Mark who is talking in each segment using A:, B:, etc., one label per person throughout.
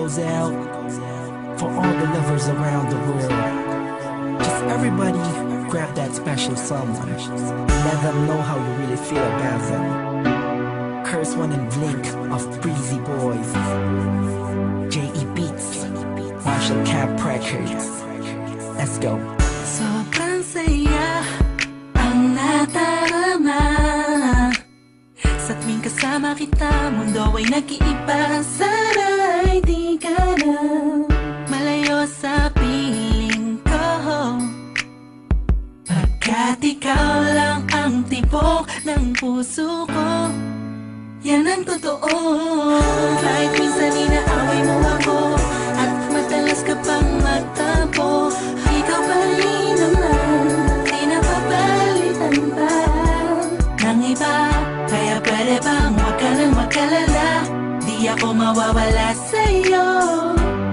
A: goes out for all the lovers around the world. Just everybody grab that special someone. Let them know how you really feel about them. Curse One and Blink of Breezy Boys. J.E. Beats, Marshall Camp Records. Let's go.
B: Sobrang saya ang nadarama sa tuwing kasama kita. Mundo ay nag-iiba. Sana'y di ka na malayo sa piling ko, pagkat ikaw lang ang tibok ng puso ko. Yan ang totoo. Kahit minsan inaaway mo ako at madalas ka pang magtampo, ikaw pa rin naman, di napapalitan pa ng iba. Kaya pwede bang huwag ka nang mag-alala, di ako mawawala sa'yo,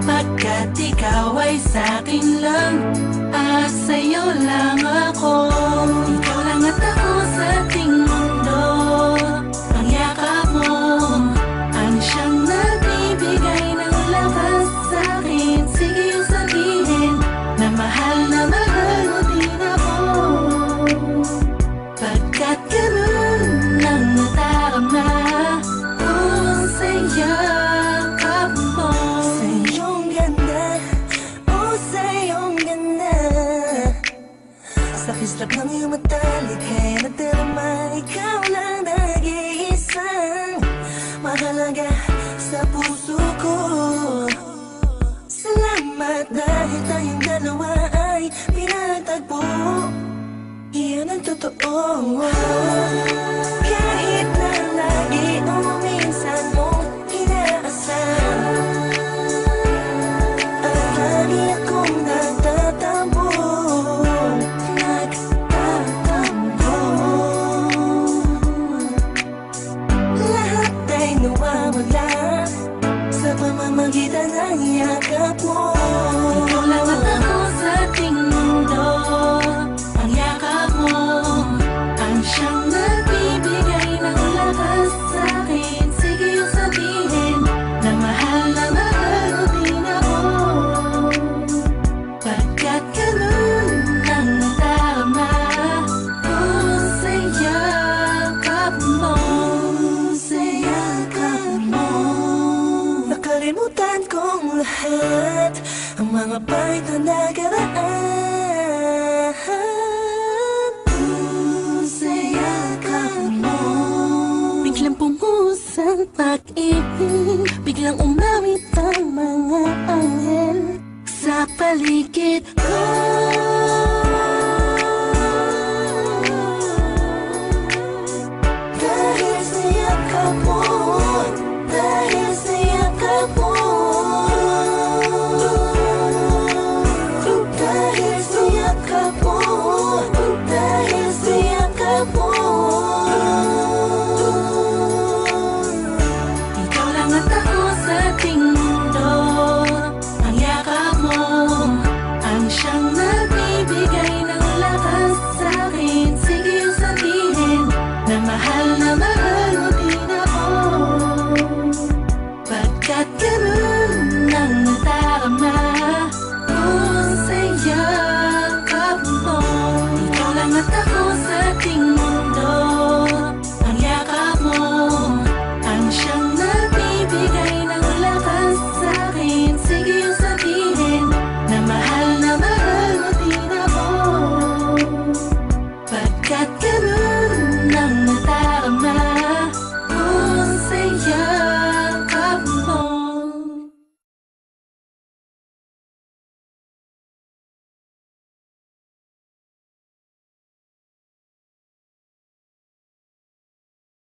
B: pagkat ikaw ay sa'kin lang, sa'yo lang ako. Ikaw lang at ako sa ating mundo. Ang yakap mo ang siyang nagbibigay ng lakas sa'kin. Sige yung sabihin na mahal mo din ako, pagkat ganun ang nadarama ko sa yakap mo. Sa iyong ganda, sa iyong ganda, sa kislap ng iyong mata, likha'y nadarama. Ikaw lang nag-iisang mahalaga sa puso ko. Salamat dahil tayong dalawa ay pinagtagpo. Iyan ang totoo. Kahit na lagi o minsan mong inaasahan, at lagi akong nagtatampo. Lahat ay nawawala sa pamamagitan ng yakap mo. Ikaw lang at ako sa ating mundo. Ang yakap mo ang siyang nagbibigay ng lakas sa'kin. Sige yung sabihin na mahal mo din ako, pagkat ganun ang nadarama ko sa yakap mo. Sa yakap mo, nakalimutan kong lahat ang mga pahit na nakaraan. Sa yakap mo, biglang pumuhos ang pag-ibig, biglang umawit ang mga anghel sa paligid ko. Dahil sa yakap mo,